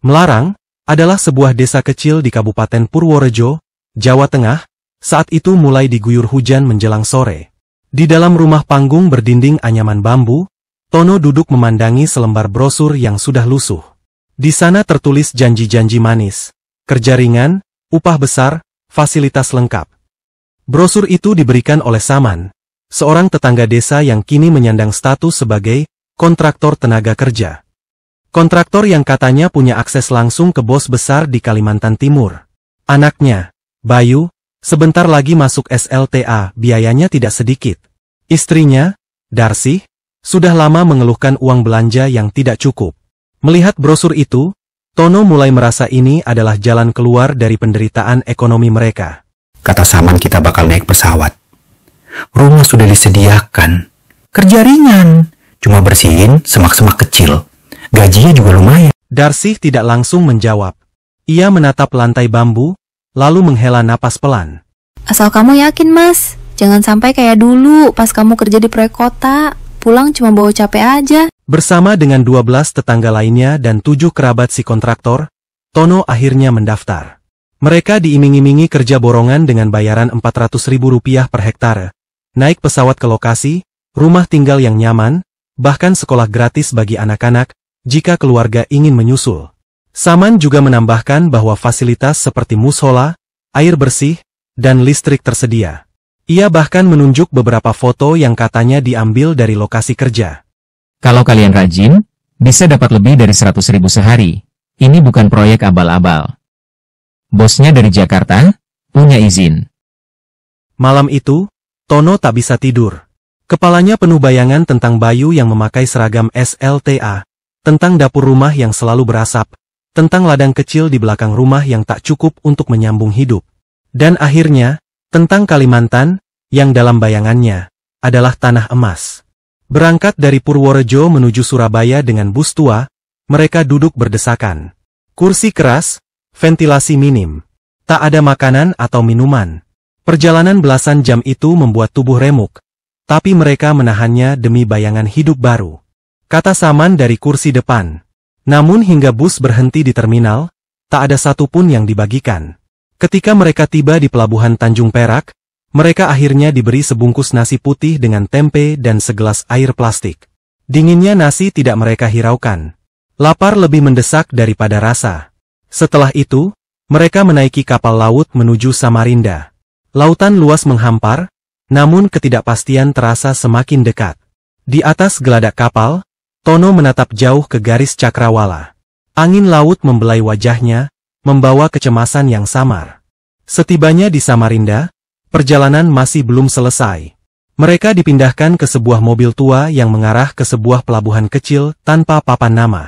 Melarang adalah sebuah desa kecil di Kabupaten Purworejo, Jawa Tengah. Saat itu mulai diguyur hujan menjelang sore. Di dalam rumah panggung berdinding anyaman bambu, Tono duduk memandangi selembar brosur yang sudah lusuh. Di sana tertulis janji-janji manis, kerja ringan, upah besar, fasilitas lengkap. Brosur itu diberikan oleh Saman, seorang tetangga desa yang kini menyandang status sebagai kontraktor tenaga kerja. Kontraktor yang katanya punya akses langsung ke bos besar di Kalimantan Timur. Anaknya, Bayu, sebentar lagi masuk SLTA, biayanya tidak sedikit. Istrinya, Darsi, sudah lama mengeluhkan uang belanja yang tidak cukup. Melihat brosur itu, Tono mulai merasa ini adalah jalan keluar dari penderitaan ekonomi mereka. Kata Saman kita bakal naik pesawat. Rumah sudah disediakan. Kerja ringan. Cuma bersihin semak-semak kecil. Gajinya juga lumayan. Darsi tidak langsung menjawab. Ia menatap lantai bambu, lalu menghela napas pelan. Asal kamu yakin, Mas. Jangan sampai kayak dulu pas kamu kerja di proyek kota. Pulang cuma bawa capek aja. Bersama dengan 12 tetangga lainnya dan 7 kerabat si kontraktor, Tono akhirnya mendaftar. Mereka diiming-imingi kerja borongan dengan bayaran Rp400.000 per hektare, naik pesawat ke lokasi, rumah tinggal yang nyaman, bahkan sekolah gratis bagi anak-anak, jika keluarga ingin menyusul. Saman juga menambahkan bahwa fasilitas seperti musola, air bersih, dan listrik tersedia. Ia bahkan menunjuk beberapa foto yang katanya diambil dari lokasi kerja. Kalau kalian rajin, bisa dapat lebih dari 100.000 sehari. Ini bukan proyek abal-abal. Bosnya dari Jakarta, punya izin. Malam itu, Tono tak bisa tidur. Kepalanya penuh bayangan tentang Bayu yang memakai seragam SLTA, tentang dapur rumah yang selalu berasap, tentang ladang kecil di belakang rumah yang tak cukup untuk menyambung hidup. Dan akhirnya, tentang Kalimantan, yang dalam bayangannya, adalah tanah emas. Berangkat dari Purworejo menuju Surabaya dengan bus tua, mereka duduk berdesakan. Kursi keras, ventilasi minim. Tak ada makanan atau minuman. Perjalanan belasan jam itu membuat tubuh remuk, tapi mereka menahannya demi bayangan hidup baru. Kata Saman dari kursi depan. Namun hingga bus berhenti di terminal, tak ada satupun yang dibagikan. Ketika mereka tiba di pelabuhan Tanjung Perak, mereka akhirnya diberi sebungkus nasi putih dengan tempe dan segelas air plastik. Dinginnya nasi tidak mereka hiraukan. Lapar lebih mendesak daripada rasa. Setelah itu, mereka menaiki kapal laut menuju Samarinda. Lautan luas menghampar, namun ketidakpastian terasa semakin dekat. Di atas geladak kapal, Tono menatap jauh ke garis cakrawala. Angin laut membelai wajahnya, membawa kecemasan yang samar. Setibanya di Samarinda, perjalanan masih belum selesai. Mereka dipindahkan ke sebuah mobil tua yang mengarah ke sebuah pelabuhan kecil tanpa papan nama.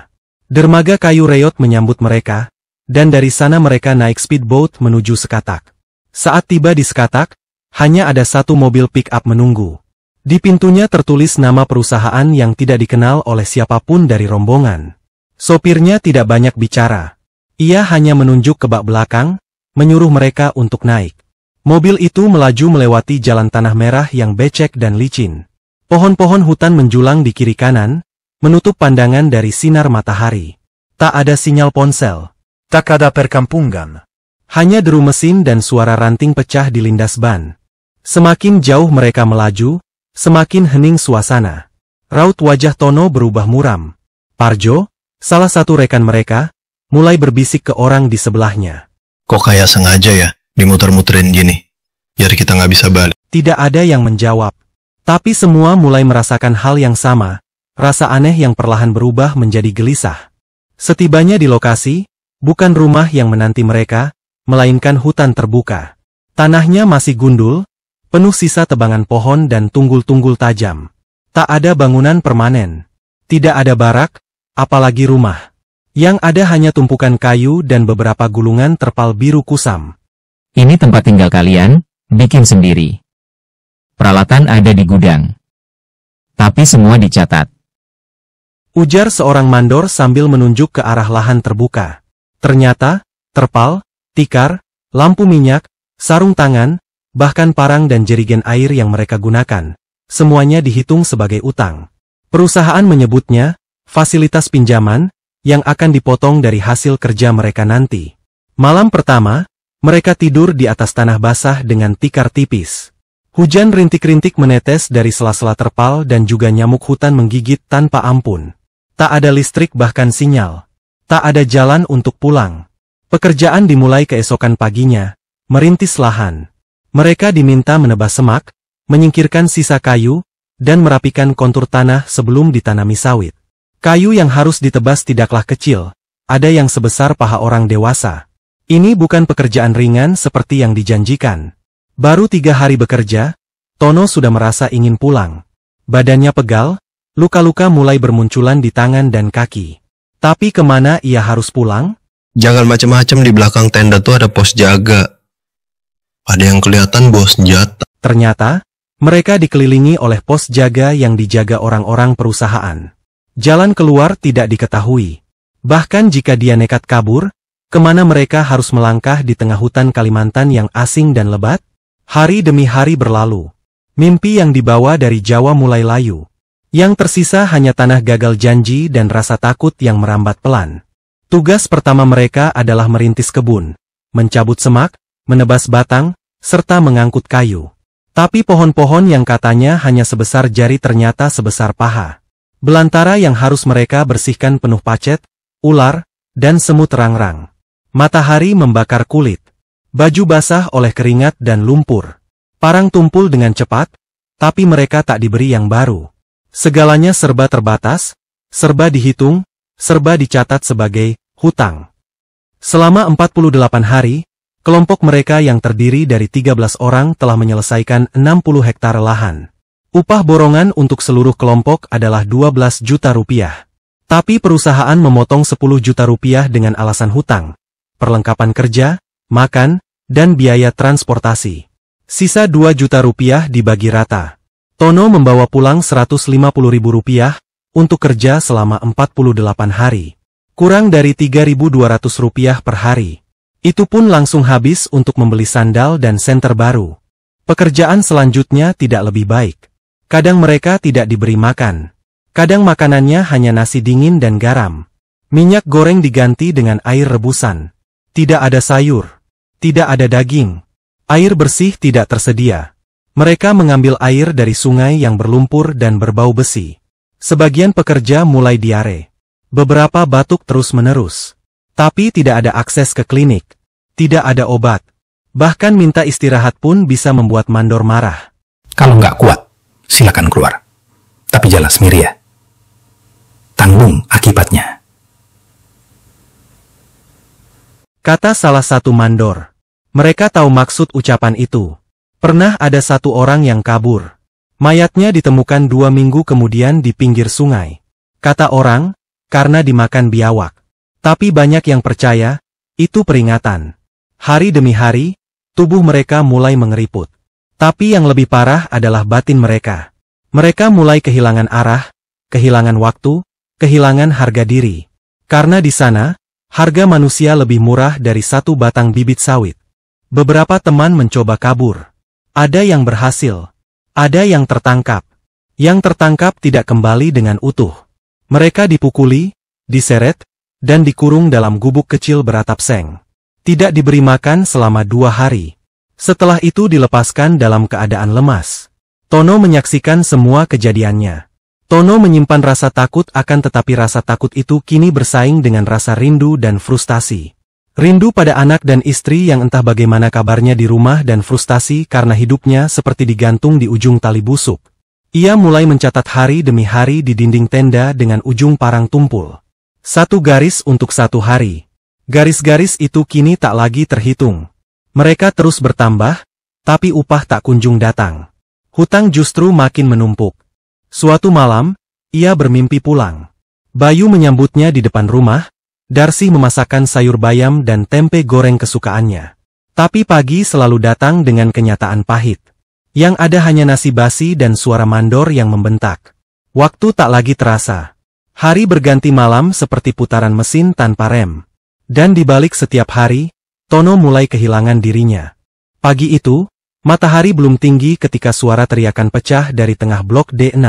Dermaga kayu reot menyambut mereka, dan dari sana mereka naik speedboat menuju Sekatak. Saat tiba di Sekatak, hanya ada satu mobil pick-up menunggu. Di pintunya tertulis nama perusahaan yang tidak dikenal oleh siapapun dari rombongan. Sopirnya tidak banyak bicara. Ia hanya menunjuk ke bak belakang, menyuruh mereka untuk naik. Mobil itu melaju melewati jalan tanah merah yang becek dan licin. Pohon-pohon hutan menjulang di kiri kanan, menutup pandangan dari sinar matahari. Tak ada sinyal ponsel. Tak ada perkampungan. Hanya deru mesin dan suara ranting pecah di lindas ban. Semakin jauh mereka melaju, semakin hening suasana. Raut wajah Tono berubah muram. Parjo, salah satu rekan mereka, mulai berbisik ke orang di sebelahnya. Kok kayak sengaja ya, dimuter-muterin gini? Biar kita nggak bisa balik. Tidak ada yang menjawab. Tapi semua mulai merasakan hal yang sama, rasa aneh yang perlahan berubah menjadi gelisah. Setibanya di lokasi, bukan rumah yang menanti mereka, melainkan hutan terbuka. Tanahnya masih gundul, penuh sisa tebangan pohon dan tunggul-tunggul tajam. Tak ada bangunan permanen. Tidak ada barak, apalagi rumah. Yang ada hanya tumpukan kayu dan beberapa gulungan terpal biru kusam. Ini tempat tinggal kalian, bikin sendiri. Peralatan ada di gudang. Tapi semua dicatat. Ujar seorang mandor sambil menunjuk ke arah lahan terbuka. Ternyata, terpal, tikar, lampu minyak, sarung tangan, bahkan parang dan jerigen air yang mereka gunakan, semuanya dihitung sebagai utang. Perusahaan menyebutnya, fasilitas pinjaman, yang akan dipotong dari hasil kerja mereka nanti. Malam pertama, mereka tidur di atas tanah basah dengan tikar tipis. Hujan rintik-rintik menetes dari sela-sela terpal dan juga nyamuk hutan menggigit tanpa ampun. Tak ada listrik bahkan sinyal. Tak ada jalan untuk pulang. Pekerjaan dimulai keesokan paginya, merintis lahan. Mereka diminta menebas semak, menyingkirkan sisa kayu, dan merapikan kontur tanah sebelum ditanami sawit. Kayu yang harus ditebas tidaklah kecil, ada yang sebesar paha orang dewasa. Ini bukan pekerjaan ringan seperti yang dijanjikan. Baru 3 hari bekerja, Tono sudah merasa ingin pulang. Badannya pegal, luka-luka mulai bermunculan di tangan dan kaki. Tapi kemana ia harus pulang? Jangan macam-macam, di belakang tenda tuh ada pos jaga. Ada yang kelihatan bos senjata. Ternyata, mereka dikelilingi oleh pos jaga yang dijaga orang-orang perusahaan. Jalan keluar tidak diketahui. Bahkan jika dia nekat kabur, kemana mereka harus melangkah di tengah hutan Kalimantan yang asing dan lebat? Hari demi hari berlalu. Mimpi yang dibawa dari Jawa mulai layu. Yang tersisa hanya tanah gagal janji dan rasa takut yang merambat pelan. Tugas pertama mereka adalah merintis kebun, mencabut semak, menebas batang, serta mengangkut kayu. Tapi pohon-pohon yang katanya hanya sebesar jari ternyata sebesar paha. Belantara yang harus mereka bersihkan penuh pacet, ular, dan semut rang-rang. Matahari membakar kulit. Baju basah oleh keringat dan lumpur. Parang tumpul dengan cepat, tapi mereka tak diberi yang baru. Segalanya serba terbatas, serba dihitung, serba dicatat sebagai hutang. Selama 48 hari, kelompok mereka yang terdiri dari 13 orang telah menyelesaikan 60 hektar lahan. Upah borongan untuk seluruh kelompok adalah 12 juta rupiah. Tapi perusahaan memotong 10 juta rupiah dengan alasan hutang, perlengkapan kerja, makan, dan biaya transportasi. Sisa 2 juta rupiah dibagi rata. Tono membawa pulang 150.000 rupiah untuk kerja selama 48 hari. Kurang dari 3.200 rupiah per hari. Itu pun langsung habis untuk membeli sandal dan senter baru. Pekerjaan selanjutnya tidak lebih baik. Kadang mereka tidak diberi makan. Kadang makanannya hanya nasi dingin dan garam. Minyak goreng diganti dengan air rebusan. Tidak ada sayur. Tidak ada daging. Air bersih tidak tersedia. Mereka mengambil air dari sungai yang berlumpur dan berbau besi. Sebagian pekerja mulai diare. Beberapa batuk terus-menerus. Tapi tidak ada akses ke klinik. Tidak ada obat. Bahkan minta istirahat pun bisa membuat mandor marah. Kalau nggak kuat, silakan keluar. Tapi jalan sendiri ya. Tanggung akibatnya. Kata salah satu mandor. Mereka tahu maksud ucapan itu. Pernah ada satu orang yang kabur. Mayatnya ditemukan 2 minggu kemudian di pinggir sungai. Kata orang, karena dimakan biawak. Tapi banyak yang percaya, itu peringatan. Hari demi hari, tubuh mereka mulai mengeriput. Tapi yang lebih parah adalah batin mereka. Mereka mulai kehilangan arah, kehilangan waktu, kehilangan harga diri. Karena di sana, harga manusia lebih murah dari 1 batang bibit sawit. Beberapa teman mencoba kabur. Ada yang berhasil. Ada yang tertangkap. Yang tertangkap tidak kembali dengan utuh. Mereka dipukuli, diseret, dan dikurung dalam gubuk kecil beratap seng. Tidak diberi makan selama 2 hari. Setelah itu dilepaskan dalam keadaan lemas. Tono menyaksikan semua kejadiannya. Tono menyimpan rasa takut tetapi rasa takut itu kini bersaing dengan rasa rindu dan frustasi. Rindu pada anak dan istri yang entah bagaimana kabarnya di rumah dan frustasi karena hidupnya seperti digantung di ujung tali busuk. Ia mulai mencatat hari demi hari di dinding tenda dengan ujung parang tumpul. 1 garis untuk 1 hari. Garis-garis itu kini tak lagi terhitung. Mereka terus bertambah, tapi upah tak kunjung datang. Hutang justru makin menumpuk. Suatu malam, ia bermimpi pulang. Bayu menyambutnya di depan rumah, Darsi memasakkan sayur bayam dan tempe goreng kesukaannya. Tapi pagi selalu datang dengan kenyataan pahit. Yang ada hanya nasi basi dan suara mandor yang membentak. Waktu tak lagi terasa. Hari berganti malam seperti putaran mesin tanpa rem. Dan di balik setiap hari, Tono mulai kehilangan dirinya. Pagi itu, matahari belum tinggi ketika suara teriakan pecah dari tengah blok D6.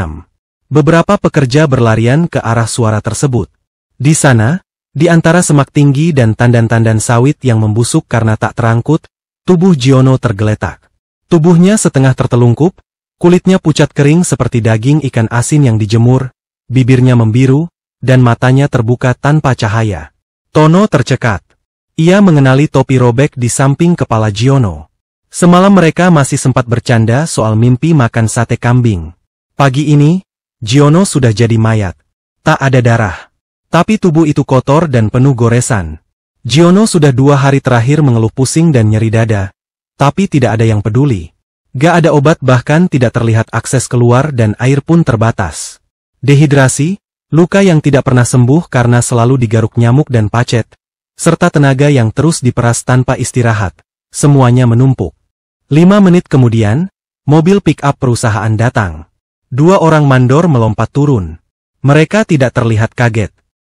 Beberapa pekerja berlarian ke arah suara tersebut. Di sana, Di antara semak tinggi dan tandan-tandan sawit yang membusuk karena tak terangkut, tubuh Giono tergeletak. Tubuhnya setengah tertelungkup, kulitnya pucat kering seperti daging ikan asin yang dijemur, bibirnya membiru, dan matanya terbuka tanpa cahaya. Tono tercekat. Ia mengenali topi robek di samping kepala Giono. Semalam mereka masih sempat bercanda soal mimpi makan sate kambing. Pagi ini, Giono sudah jadi mayat. Tak ada darah. Tapi tubuh itu kotor dan penuh goresan. Giono sudah 2 hari terakhir mengeluh pusing dan nyeri dada. Tapi tidak ada yang peduli. Gak ada obat, bahkan tidak terlihat akses keluar dan air pun terbatas. Dehidrasi, luka yang tidak pernah sembuh karena selalu digaruk nyamuk dan pacet, serta tenaga yang terus diperas tanpa istirahat. Semuanya menumpuk. 5 menit kemudian, mobil pick-up perusahaan datang. 2 orang mandor melompat turun. Mereka tidak terlihat kaget.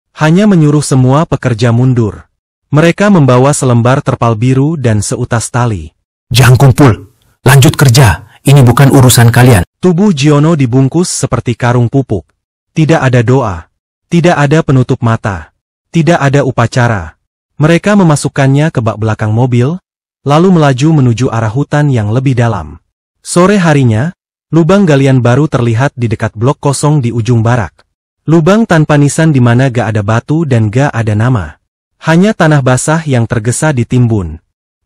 Hanya menyuruh semua pekerja mundur. Mereka membawa selembar terpal biru dan seutas tali. Jangan kumpul, lanjut kerja, ini bukan urusan kalian. Tubuh Giono dibungkus seperti karung pupuk. Tidak ada doa. Tidak ada penutup mata. Tidak ada upacara. Mereka memasukkannya ke bak belakang mobil, lalu melaju menuju arah hutan yang lebih dalam. Sore harinya, lubang galian baru terlihat di dekat blok kosong di ujung barak. Lubang tanpa nisan di mana gak ada batu dan gak ada nama. Hanya tanah basah yang tergesa ditimbun.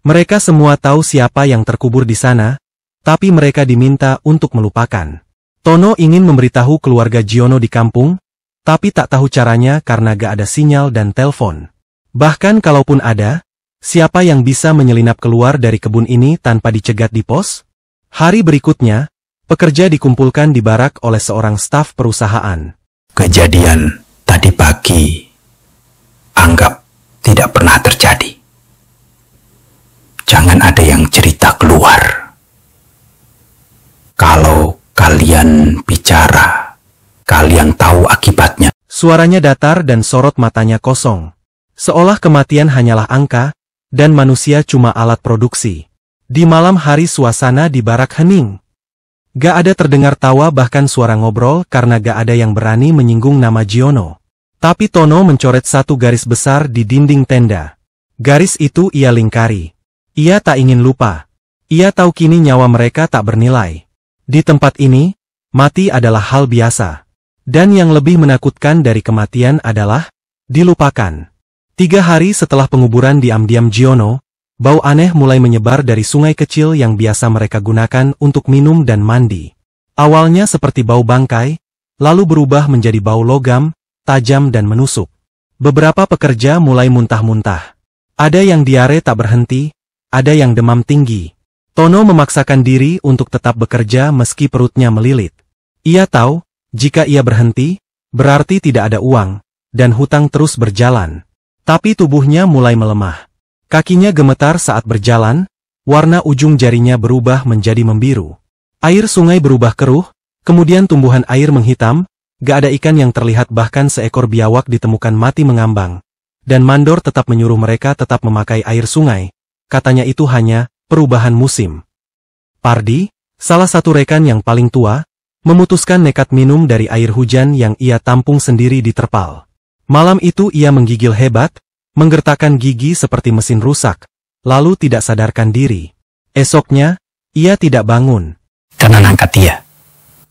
Mereka semua tahu siapa yang terkubur di sana, tapi mereka diminta untuk melupakan. Tono ingin memberitahu keluarga Giono di kampung, tapi tak tahu caranya karena gak ada sinyal dan telepon. Bahkan kalaupun ada, siapa yang bisa menyelinap keluar dari kebun ini tanpa dicegat di pos? Hari berikutnya, pekerja dikumpulkan di barak oleh seorang staf perusahaan. Kejadian tadi pagi, anggap tidak pernah terjadi. Jangan ada yang cerita keluar. Kalau kalian bicara, kalian tahu akibatnya. Suaranya datar dan sorot matanya kosong. Seolah kematian hanyalah angka, dan manusia cuma alat produksi. Di malam hari suasana di barak hening. Gak ada terdengar tawa, bahkan suara ngobrol karena gak ada yang berani menyinggung nama Giono. Tapi Tono mencoret 1 garis besar di dinding tenda. Garis itu ia lingkari. Ia tak ingin lupa. Ia tahu kini nyawa mereka tak bernilai. Di tempat ini, mati adalah hal biasa. Dan yang lebih menakutkan dari kematian adalah dilupakan. 3 hari setelah penguburan diam-diam Giono, bau aneh mulai menyebar dari sungai kecil yang biasa mereka gunakan untuk minum dan mandi. Awalnya seperti bau bangkai, lalu berubah menjadi bau logam, tajam dan menusuk. Beberapa pekerja mulai muntah-muntah. Ada yang diare tak berhenti, ada yang demam tinggi. Tono memaksakan diri untuk tetap bekerja meski perutnya melilit. Ia tahu, jika ia berhenti, berarti tidak ada uang, dan hutang terus berjalan. Tapi tubuhnya mulai melemah. Kakinya gemetar saat berjalan, warna ujung jarinya berubah menjadi membiru. Air sungai berubah keruh, kemudian tumbuhan air menghitam, gak ada ikan yang terlihat, bahkan seekor biawak ditemukan mati mengambang. Dan mandor tetap menyuruh mereka tetap memakai air sungai. Katanya itu hanya perubahan musim. Pardi, salah satu rekan yang paling tua, memutuskan nekat minum dari air hujan yang ia tampung sendiri di terpal. Malam itu ia menggigil hebat, menggertakkan gigi seperti mesin rusak, lalu tidak sadarkan diri. Esoknya, ia tidak bangun. Tenang, angkat dia.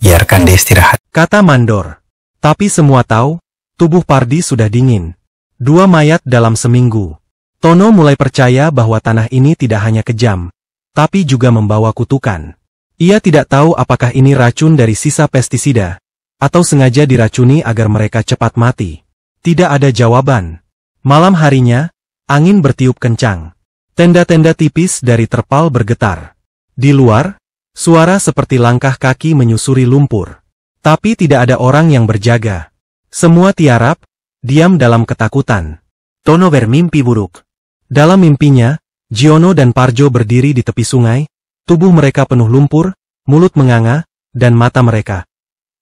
Biarkan dia istirahat, Kata mandor. Tapi semua tahu, tubuh Pardi sudah dingin. 2 mayat dalam seminggu. Tono mulai percaya bahwa tanah ini tidak hanya kejam, tapi juga membawa kutukan. Ia tidak tahu apakah ini racun dari sisa pestisida, atau sengaja diracuni agar mereka cepat mati. Tidak ada jawaban. Malam harinya, angin bertiup kencang. Tenda-tenda tipis dari terpal bergetar. Di luar, suara seperti langkah kaki menyusuri lumpur. Tapi tidak ada orang yang berjaga. Semua tiarap, diam dalam ketakutan. Tono bermimpi buruk. Dalam mimpinya, Giono dan Parjo berdiri di tepi sungai, tubuh mereka penuh lumpur, mulut menganga, dan mata mereka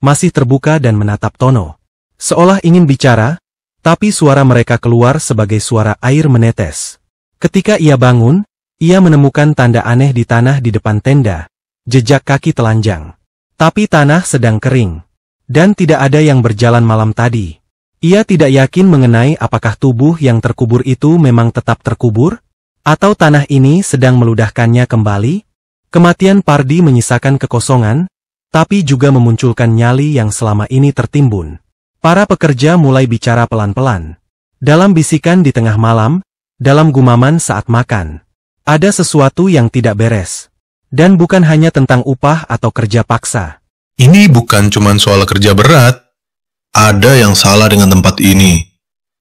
masih terbuka dan menatap Tono. Seolah ingin bicara, tapi suara mereka keluar sebagai suara air menetes. Ketika ia bangun, ia menemukan tanda aneh di tanah di depan tenda, jejak kaki telanjang. Tapi tanah sedang kering, dan tidak ada yang berjalan malam tadi. Ia tidak yakin mengenai apakah tubuh yang terkubur itu memang tetap terkubur, atau tanah ini sedang meludahkannya kembali. Kematian Pardi menyisakan kekosongan, tapi juga memunculkan nyali yang selama ini tertimbun. Para pekerja mulai bicara pelan-pelan. Dalam bisikan di tengah malam, dalam gumaman saat makan. Ada sesuatu yang tidak beres. Dan bukan hanya tentang upah atau kerja paksa. Ini bukan cuma soal kerja berat. Ada yang salah dengan tempat ini.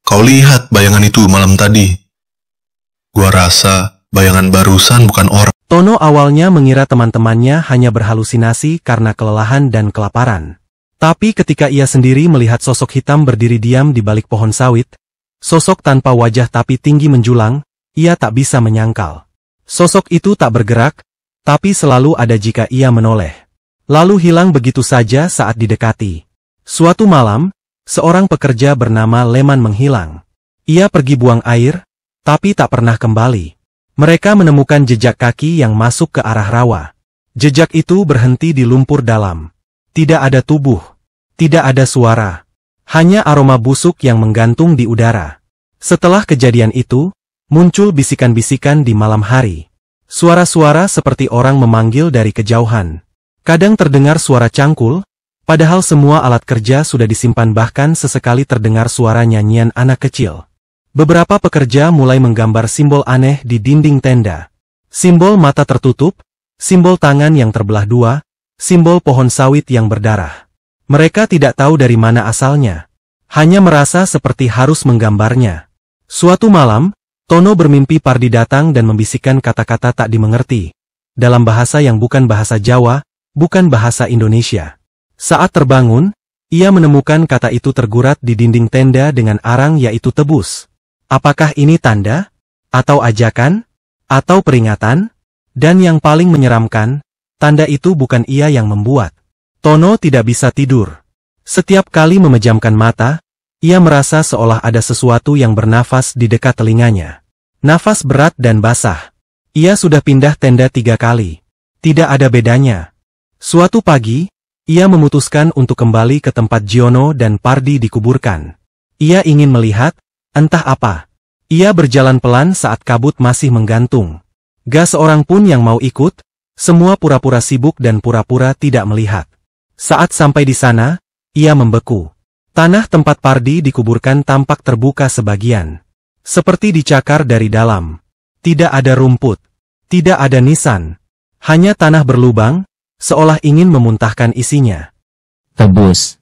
Kau lihat bayangan itu malam tadi. Gua rasa bayangan barusan bukan orang. Tono awalnya mengira teman-temannya hanya berhalusinasi karena kelelahan dan kelaparan. Tapi ketika ia sendiri melihat sosok hitam berdiri diam di balik pohon sawit, sosok tanpa wajah tapi tinggi menjulang, ia tak bisa menyangkal. Sosok itu tak bergerak, tapi selalu ada jika ia menoleh. Lalu hilang begitu saja saat didekati. Suatu malam, seorang pekerja bernama Leman menghilang. Ia pergi buang air, tapi tak pernah kembali. Mereka menemukan jejak kaki yang masuk ke arah rawa. Jejak itu berhenti di lumpur dalam. Tidak ada tubuh. Tidak ada suara. Hanya aroma busuk yang menggantung di udara. Setelah kejadian itu, muncul bisikan-bisikan di malam hari. Suara-suara seperti orang memanggil dari kejauhan. Kadang terdengar suara cangkul, padahal semua alat kerja sudah disimpan, bahkan sesekali terdengar suara nyanyian anak kecil. Beberapa pekerja mulai menggambar simbol aneh di dinding tenda. Simbol mata tertutup, simbol tangan yang terbelah dua, simbol pohon sawit yang berdarah. Mereka tidak tahu dari mana asalnya. Hanya merasa seperti harus menggambarnya. Suatu malam, Tono bermimpi Pardi datang dan membisikkan kata-kata tak dimengerti. Dalam bahasa yang bukan bahasa Jawa, bukan bahasa Indonesia. Saat terbangun, ia menemukan kata itu tergurat di dinding tenda dengan arang, yaitu tebus. Apakah ini tanda? Atau ajakan? Atau peringatan? Dan yang paling menyeramkan, tanda itu bukan ia yang membuat. Tono tidak bisa tidur. Setiap kali memejamkan mata, ia merasa seolah ada sesuatu yang bernafas di dekat telinganya. Nafas berat dan basah. Ia sudah pindah tenda 3 kali. Tidak ada bedanya. Suatu pagi, ia memutuskan untuk kembali ke tempat Giono dan Pardi dikuburkan. Ia ingin melihat, entah apa. Ia berjalan pelan saat kabut masih menggantung. Gak seorang pun yang mau ikut, semua pura-pura sibuk dan pura-pura tidak melihat. Saat sampai di sana, ia membeku. Tanah tempat Pardi dikuburkan tampak terbuka sebagian. Seperti dicakar dari dalam. Tidak ada rumput. Tidak ada nisan. Hanya tanah berlubang, seolah ingin memuntahkan isinya. Tebus.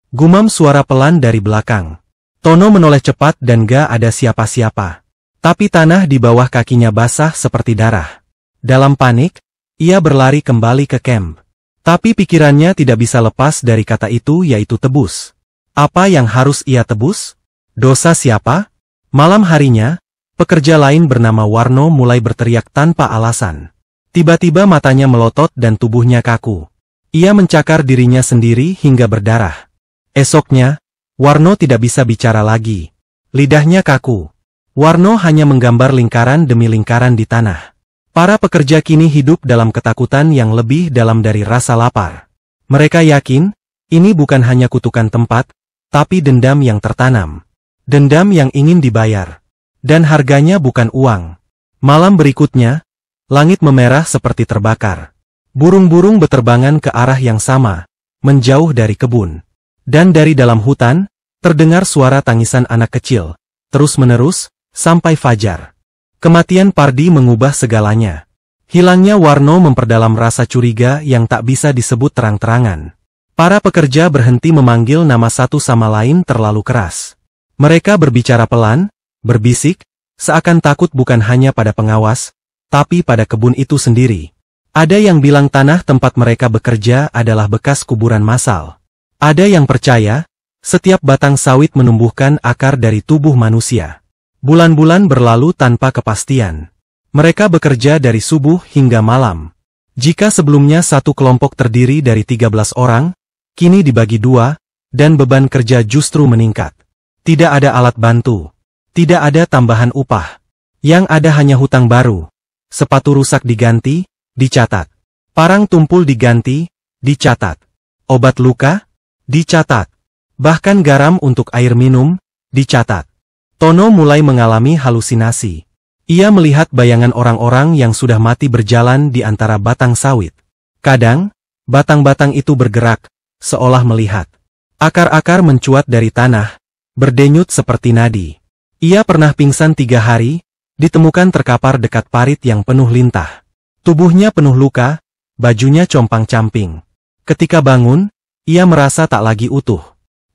Gumam suara pelan dari belakang. Tono menoleh cepat dan gak ada siapa-siapa. Tapi tanah di bawah kakinya basah seperti darah. Dalam panik, ia berlari kembali ke camp. Tapi pikirannya tidak bisa lepas dari kata itu, yaitu tebus. Apa yang harus ia tebus? Dosa siapa? Malam harinya, pekerja lain bernama Warno mulai berteriak tanpa alasan. Tiba-tiba matanya melotot dan tubuhnya kaku. Ia mencakar dirinya sendiri hingga berdarah. Esoknya, Warno tidak bisa bicara lagi. Lidahnya kaku. Warno hanya menggambar lingkaran demi lingkaran di tanah. Para pekerja kini hidup dalam ketakutan yang lebih dalam dari rasa lapar. Mereka yakin, ini bukan hanya kutukan tempat, tapi dendam yang tertanam. Dendam yang ingin dibayar. Dan harganya bukan uang. Malam berikutnya, langit memerah seperti terbakar. Burung-burung beterbangan ke arah yang sama, menjauh dari kebun. Dan dari dalam hutan, terdengar suara tangisan anak kecil, terus-menerus, sampai fajar. Kematian Pardi mengubah segalanya. Hilangnya Warno memperdalam rasa curiga yang tak bisa disebut terang-terangan. Para pekerja berhenti memanggil nama satu sama lain terlalu keras. Mereka berbicara pelan, berbisik, seakan takut bukan hanya pada pengawas, tapi pada kebun itu sendiri. Ada yang bilang tanah tempat mereka bekerja adalah bekas kuburan massal. Ada yang percaya, setiap batang sawit menumbuhkan akar dari tubuh manusia. Bulan-bulan berlalu tanpa kepastian. Mereka bekerja dari subuh hingga malam. Jika sebelumnya satu kelompok terdiri dari 13 orang, kini dibagi 2, dan beban kerja justru meningkat. Tidak ada alat bantu. Tidak ada tambahan upah. Yang ada hanya hutang baru. Sepatu rusak diganti, dicatat. Parang tumpul diganti, dicatat. Obat luka, dicatat. Bahkan garam untuk air minum, dicatat. Tono mulai mengalami halusinasi. Ia melihat bayangan orang-orang yang sudah mati berjalan di antara batang sawit. Kadang, batang-batang itu bergerak, seolah melihat. Akar-akar mencuat dari tanah, berdenyut seperti nadi. Ia pernah pingsan 3 hari, ditemukan terkapar dekat parit yang penuh lintah. Tubuhnya penuh luka, bajunya compang-camping. Ketika bangun, ia merasa tak lagi utuh.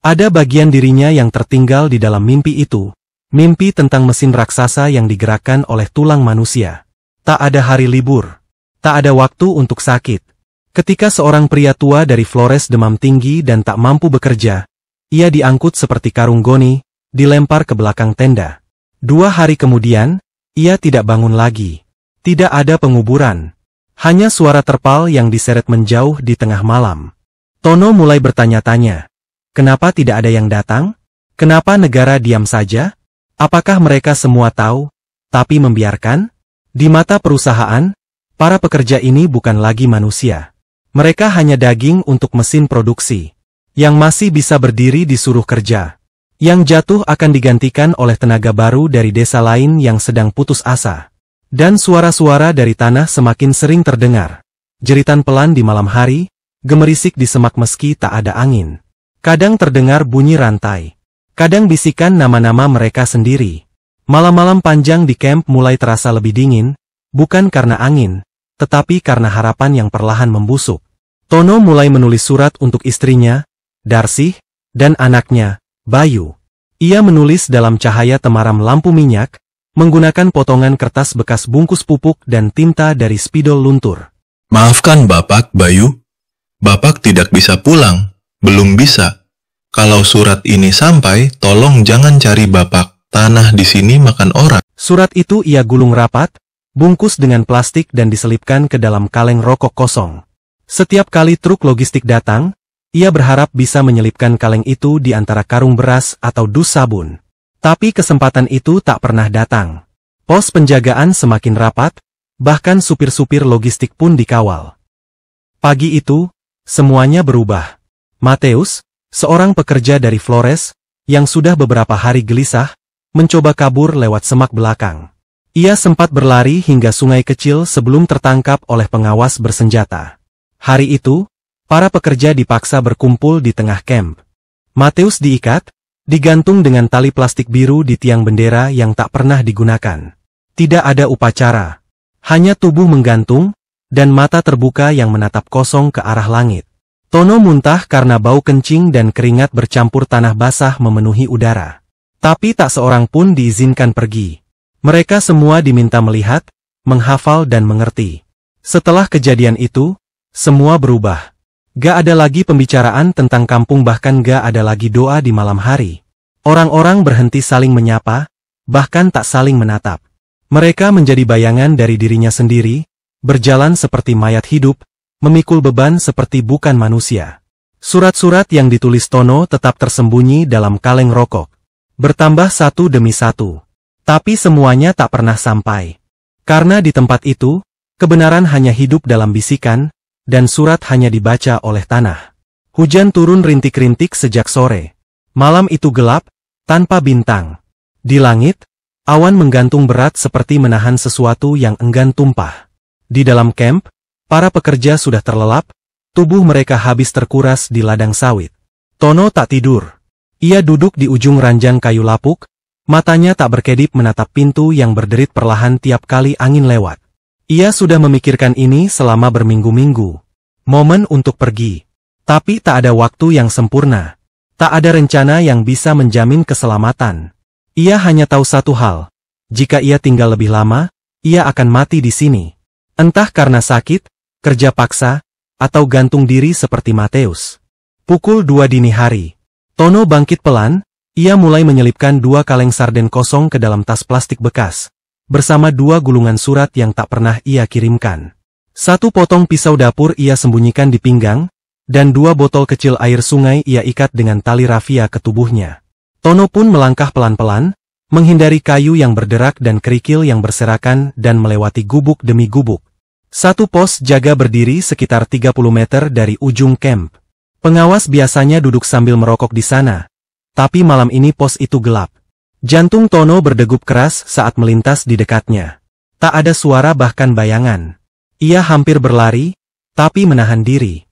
Ada bagian dirinya yang tertinggal di dalam mimpi itu. Mimpi tentang mesin raksasa yang digerakkan oleh tulang manusia. Tak ada hari libur. Tak ada waktu untuk sakit. Ketika seorang pria tua dari Flores demam tinggi dan tak mampu bekerja, ia diangkut seperti karung goni, dilempar ke belakang tenda. 2 hari kemudian, ia tidak bangun lagi. Tidak ada penguburan. Hanya suara terpal yang diseret menjauh di tengah malam. Tono mulai bertanya-tanya. Kenapa tidak ada yang datang? Kenapa negara diam saja? Apakah mereka semua tahu, tapi membiarkan? Di mata perusahaan, para pekerja ini bukan lagi manusia. Mereka hanya daging untuk mesin produksi. Yang masih bisa berdiri disuruh kerja. Yang jatuh akan digantikan oleh tenaga baru dari desa lain yang sedang putus asa. Dan suara-suara dari tanah semakin sering terdengar. Jeritan pelan di malam hari, gemerisik di semak meski tak ada angin. Kadang terdengar bunyi rantai. Kadang bisikan nama-nama mereka sendiri. Malam-malam panjang di camp mulai terasa lebih dingin, bukan karena angin, tetapi karena harapan yang perlahan membusuk. Tono mulai menulis surat untuk istrinya, Darsih, dan anaknya, Bayu. Ia menulis dalam cahaya temaram lampu minyak, menggunakan potongan kertas bekas bungkus pupuk dan tinta dari spidol luntur. Maafkan Bapak, Bayu. Bapak tidak bisa pulang. Belum bisa. Kalau surat ini sampai, tolong jangan cari Bapak. Tanah di sini makan orang. Surat itu ia gulung rapat, bungkus dengan plastik dan diselipkan ke dalam kaleng rokok kosong. Setiap kali truk logistik datang, ia berharap bisa menyelipkan kaleng itu di antara karung beras atau dus sabun. Tapi kesempatan itu tak pernah datang. Pos penjagaan semakin rapat, bahkan supir-supir logistik pun dikawal. Pagi itu, semuanya berubah. Mateus, seorang pekerja dari Flores, yang sudah beberapa hari gelisah, mencoba kabur lewat semak belakang. Ia sempat berlari hingga sungai kecil sebelum tertangkap oleh pengawas bersenjata. Hari itu, para pekerja dipaksa berkumpul di tengah camp. Mateus diikat, digantung dengan tali plastik biru di tiang bendera yang tak pernah digunakan. Tidak ada upacara. Hanya tubuh menggantung, dan mata terbuka yang menatap kosong ke arah langit. Tono muntah karena bau kencing dan keringat bercampur tanah basah memenuhi udara. Tapi tak seorang pun diizinkan pergi. Mereka semua diminta melihat, menghafal dan mengerti. Setelah kejadian itu, semua berubah. Gak ada lagi pembicaraan tentang kampung, bahkan gak ada lagi doa di malam hari. Orang-orang berhenti saling menyapa, bahkan tak saling menatap. Mereka menjadi bayangan dari dirinya sendiri, berjalan seperti mayat hidup, memikul beban seperti bukan manusia. Surat-surat yang ditulis Tono tetap tersembunyi dalam kaleng rokok. Bertambah satu demi satu. Tapi semuanya tak pernah sampai. Karena di tempat itu, kebenaran hanya hidup dalam bisikan, dan surat hanya dibaca oleh tanah. Hujan turun rintik-rintik sejak sore. Malam itu gelap, tanpa bintang. Di langit, awan menggantung berat seperti menahan sesuatu yang enggan tumpah. Di dalam camp, para pekerja sudah terlelap, tubuh mereka habis terkuras di ladang sawit. Tono tak tidur. Ia duduk di ujung ranjang kayu lapuk, matanya tak berkedip menatap pintu yang berderit perlahan tiap kali angin lewat. Ia sudah memikirkan ini selama berminggu-minggu. Momen untuk pergi. Tapi tak ada waktu yang sempurna. Tak ada rencana yang bisa menjamin keselamatan. Ia hanya tahu satu hal. Jika ia tinggal lebih lama, ia akan mati di sini. Entah karena sakit, kerja paksa, atau gantung diri seperti Mateus. Pukul 2 dini hari. Tono bangkit pelan, ia mulai menyelipkan 2 kaleng sarden kosong ke dalam tas plastik bekas, bersama 2 gulungan surat yang tak pernah ia kirimkan. 1 potong pisau dapur ia sembunyikan di pinggang, dan 2 botol kecil air sungai ia ikat dengan tali rafia ke tubuhnya. Tono pun melangkah pelan-pelan, menghindari kayu yang berderak dan kerikil yang berserakan dan melewati gubuk demi gubuk. 1 pos jaga berdiri sekitar 30 meter dari ujung camp. Pengawas biasanya duduk sambil merokok di sana, tapi malam ini pos itu gelap. Jantung Tono berdegup keras saat melintas di dekatnya. Tak ada suara bahkan bayangan. Ia hampir berlari, tapi menahan diri.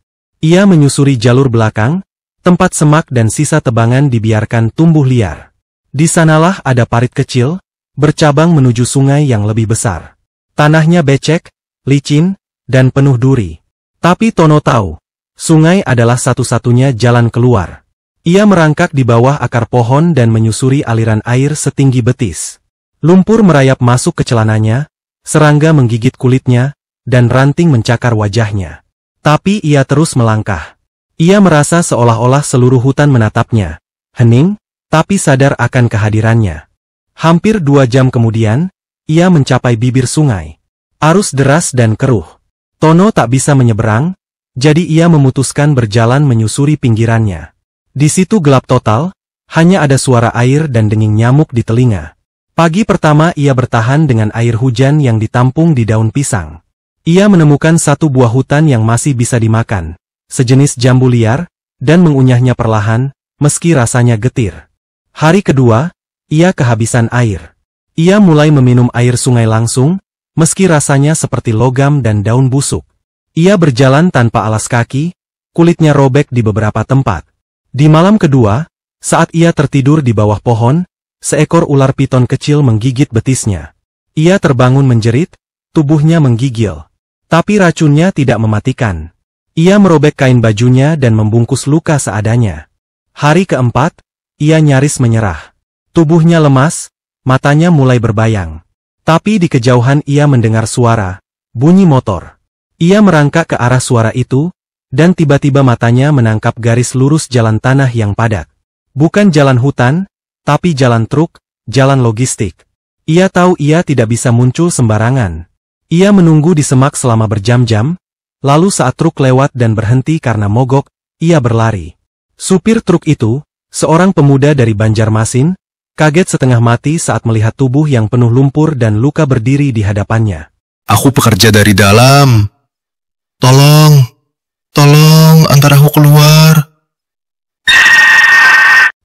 Ia menyusuri jalur belakang, tempat semak dan sisa tebangan dibiarkan tumbuh liar. Di sanalah ada parit kecil, bercabang menuju sungai yang lebih besar. Tanahnya becek, licin, dan penuh duri. Tapi Tono tahu, sungai adalah satu-satunya jalan keluar. Ia merangkak di bawah akar pohon dan menyusuri aliran air setinggi betis. Lumpur merayap masuk ke celananya, serangga menggigit kulitnya, dan ranting mencakar wajahnya. Tapi ia terus melangkah. Ia merasa seolah-olah seluruh hutan menatapnya, hening, tapi sadar akan kehadirannya. Hampir 2 jam kemudian, ia mencapai bibir sungai. Arus deras dan keruh. Tono tak bisa menyeberang, jadi ia memutuskan berjalan menyusuri pinggirannya. Di situ gelap total, hanya ada suara air dan denging nyamuk di telinga. Pagi pertama ia bertahan dengan air hujan yang ditampung di daun pisang. Ia menemukan satu buah hutan yang masih bisa dimakan, sejenis jambu liar, dan mengunyahnya perlahan, meski rasanya getir. Hari kedua, ia kehabisan air. Ia mulai meminum air sungai langsung, meski rasanya seperti logam dan daun busuk. Ia berjalan tanpa alas kaki, kulitnya robek di beberapa tempat. Di malam kedua, saat ia tertidur di bawah pohon, seekor ular piton kecil menggigit betisnya. Ia terbangun menjerit, tubuhnya menggigil. Tapi racunnya tidak mematikan. Ia merobek kain bajunya dan membungkus luka seadanya. Hari keempat, ia nyaris menyerah. Tubuhnya lemas, matanya mulai berbayang. Tapi di kejauhan ia mendengar suara, bunyi motor. Ia merangkak ke arah suara itu, dan tiba-tiba matanya menangkap garis lurus jalan tanah yang padat. Bukan jalan hutan, tapi jalan truk, jalan logistik. Ia tahu ia tidak bisa muncul sembarangan. Ia menunggu di semak selama berjam-jam, lalu saat truk lewat dan berhenti karena mogok, ia berlari. Supir truk itu, seorang pemuda dari Banjarmasin, kaget setengah mati saat melihat tubuh yang penuh lumpur dan luka berdiri di hadapannya. Aku pekerja dari dalam. Tolong, antar aku keluar.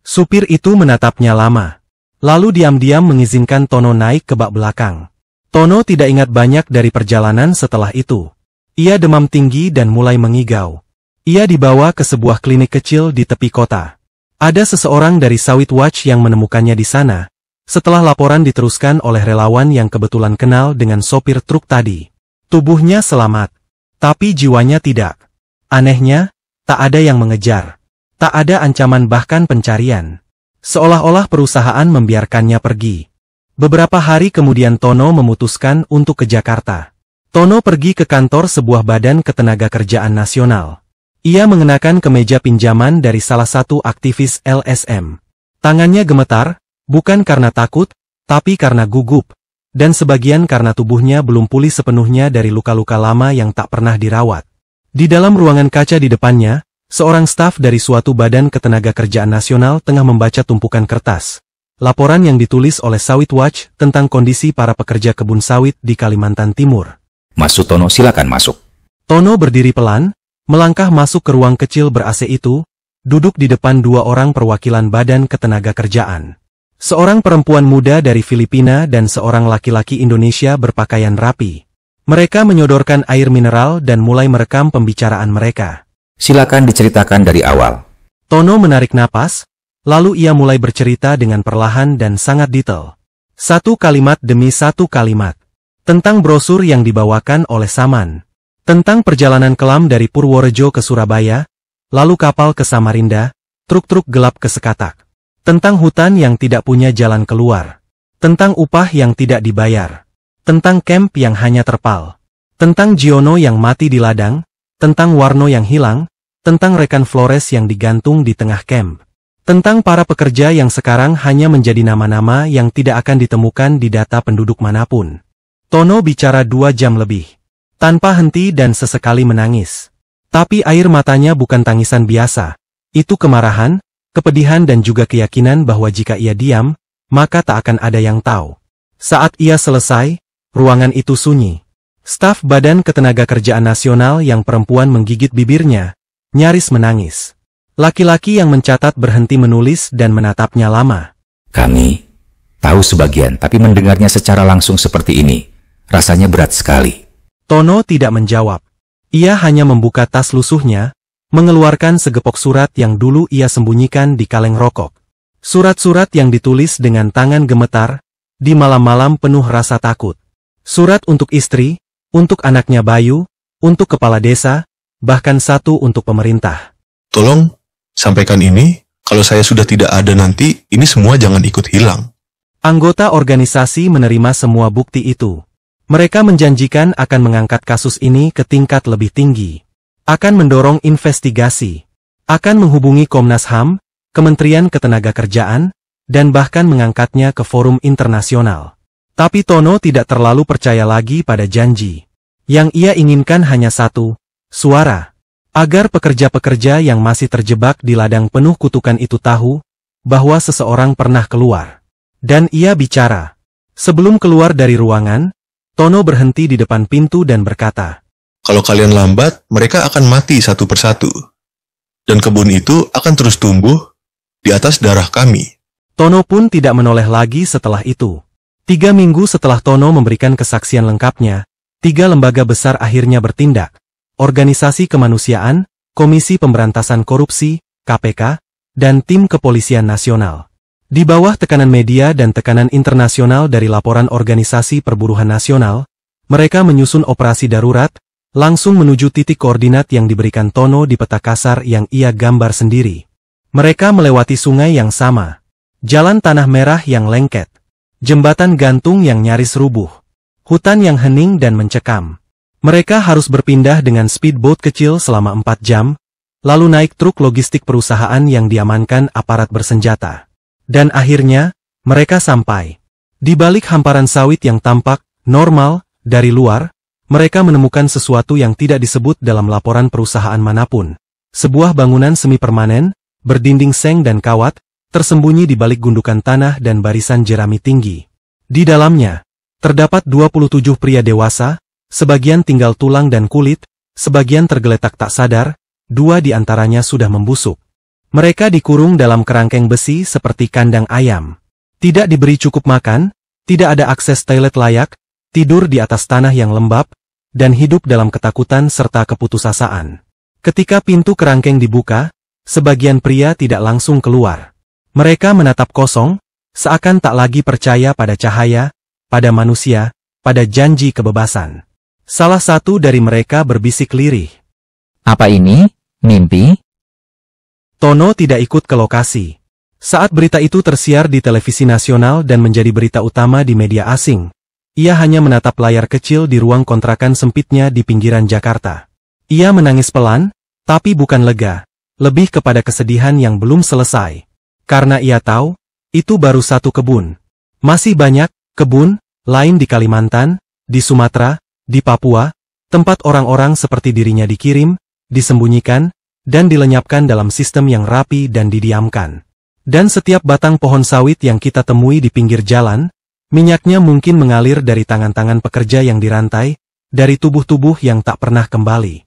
Supir itu menatapnya lama, lalu diam-diam mengizinkan Tono naik ke bak belakang. Tono tidak ingat banyak dari perjalanan setelah itu. Ia demam tinggi dan mulai mengigau. Ia dibawa ke sebuah klinik kecil di tepi kota. Ada seseorang dari Sawit Watch yang menemukannya di sana, setelah laporan diteruskan oleh relawan yang kebetulan kenal dengan sopir truk tadi. Tubuhnya selamat, tapi jiwanya tidak. Anehnya, tak ada yang mengejar. Tak ada ancaman bahkan pencarian. Seolah-olah perusahaan membiarkannya pergi. Beberapa hari kemudian Tono memutuskan untuk ke Jakarta. Tono pergi ke kantor sebuah badan ketenagakerjaan nasional. Ia mengenakan kemeja pinjaman dari salah satu aktivis LSM. Tangannya gemetar, bukan karena takut, tapi karena gugup, dan sebagian karena tubuhnya belum pulih sepenuhnya dari luka-luka lama yang tak pernah dirawat. Di dalam ruangan kaca di depannya, seorang staf dari suatu badan ketenagakerjaan nasional tengah membaca tumpukan kertas. Laporan yang ditulis oleh Sawit Watch tentang kondisi para pekerja kebun sawit di Kalimantan Timur. Masuk Tono, silakan masuk. Tono berdiri pelan, melangkah masuk ke ruang kecil ber-AC itu, duduk di depan 2 orang perwakilan badan ketenagakerjaan. Seorang perempuan muda dari Filipina dan seorang laki-laki Indonesia berpakaian rapi. Mereka menyodorkan air mineral dan mulai merekam pembicaraan mereka. Silakan diceritakan dari awal. Tono menarik napas, lalu ia mulai bercerita dengan perlahan dan sangat detail. Satu kalimat demi satu kalimat. Tentang brosur yang dibawakan oleh Saman. Tentang perjalanan kelam dari Purworejo ke Surabaya, lalu kapal ke Samarinda, truk-truk gelap ke Sekatak. Tentang hutan yang tidak punya jalan keluar. Tentang upah yang tidak dibayar. Tentang camp yang hanya terpal. Tentang Giono yang mati di ladang. Tentang Warno yang hilang. Tentang rekan Flores yang digantung di tengah camp. Tentang para pekerja yang sekarang hanya menjadi nama-nama yang tidak akan ditemukan di data penduduk manapun. Tono bicara 2 jam lebih. Tanpa henti dan sesekali menangis. Tapi air matanya bukan tangisan biasa. Itu kemarahan, kepedihan dan juga keyakinan bahwa jika ia diam, maka tak akan ada yang tahu. Saat ia selesai, ruangan itu sunyi. Staf Badan Ketenagakerjaan Nasional yang perempuan menggigit bibirnya, nyaris menangis. Laki-laki yang mencatat berhenti menulis dan menatapnya lama. Kami tahu sebagian, tapi mendengarnya secara langsung seperti ini, rasanya berat sekali. Tono tidak menjawab. Ia hanya membuka tas lusuhnya, mengeluarkan segepok surat yang dulu ia sembunyikan di kaleng rokok. Surat-surat yang ditulis dengan tangan gemetar, di malam-malam penuh rasa takut. Surat untuk istri, untuk anaknya Bayu, untuk kepala desa, bahkan satu untuk pemerintah. Tolong, sampaikan ini, kalau saya sudah tidak ada nanti, ini semua jangan ikut hilang. Anggota organisasi menerima semua bukti itu. Mereka menjanjikan akan mengangkat kasus ini ke tingkat lebih tinggi. Akan mendorong investigasi. Akan menghubungi Komnas HAM, Kementerian Ketenagakerjaan, dan bahkan mengangkatnya ke forum internasional. Tapi Tono tidak terlalu percaya lagi pada janji. Yang ia inginkan hanya satu, suara. Agar pekerja-pekerja yang masih terjebak di ladang penuh kutukan itu tahu, bahwa seseorang pernah keluar. Dan ia bicara. Sebelum keluar dari ruangan, Tono berhenti di depan pintu dan berkata, Kalau kalian lambat, mereka akan mati satu persatu. Dan kebun itu akan terus tumbuh di atas darah kami. Tono pun tidak menoleh lagi setelah itu. 3 minggu setelah Tono memberikan kesaksian lengkapnya, 3 lembaga besar akhirnya bertindak. Organisasi Kemanusiaan, Komisi Pemberantasan Korupsi, KPK, dan Tim Kepolisian Nasional. Di bawah tekanan media dan tekanan internasional dari laporan Organisasi Perburuhan Nasional, mereka menyusun operasi darurat, langsung menuju titik koordinat yang diberikan Tono di peta kasar yang ia gambar sendiri. Mereka melewati sungai yang sama, jalan tanah merah yang lengket, jembatan gantung yang nyaris rubuh, hutan yang hening dan mencekam. Mereka harus berpindah dengan speedboat kecil selama 4 jam, lalu naik truk logistik perusahaan yang diamankan aparat bersenjata. Dan akhirnya, mereka sampai. Di balik hamparan sawit yang tampak normal dari luar, mereka menemukan sesuatu yang tidak disebut dalam laporan perusahaan manapun. Sebuah bangunan semi-permanen, berdinding seng dan kawat, tersembunyi di balik gundukan tanah dan barisan jerami tinggi. Di dalamnya, terdapat 27 pria dewasa, sebagian tinggal tulang dan kulit, sebagian tergeletak tak sadar, 2 di antaranya sudah membusuk. Mereka dikurung dalam kerangkeng besi seperti kandang ayam. Tidak diberi cukup makan, tidak ada akses toilet layak, tidur di atas tanah yang lembab, dan hidup dalam ketakutan serta keputusasaan. Ketika pintu kerangkeng dibuka, sebagian pria tidak langsung keluar. Mereka menatap kosong, seakan tak lagi percaya pada cahaya, pada manusia, pada janji kebebasan. Salah satu dari mereka berbisik lirih. Apa ini? Mimpi? Tono tidak ikut ke lokasi. Saat berita itu tersiar di televisi nasional dan menjadi berita utama di media asing, ia hanya menatap layar kecil di ruang kontrakan sempitnya di pinggiran Jakarta. Ia menangis pelan, tapi bukan lega, lebih kepada kesedihan yang belum selesai. Karena ia tahu, itu baru satu kebun. Masih banyak kebun lain di Kalimantan, di Sumatera, di Papua, tempat orang-orang seperti dirinya dikirim, disembunyikan, dan dilenyapkan dalam sistem yang rapi dan didiamkan. Dan setiap batang pohon sawit yang kita temui di pinggir jalan, minyaknya mungkin mengalir dari tangan-tangan pekerja yang dirantai, dari tubuh-tubuh yang tak pernah kembali.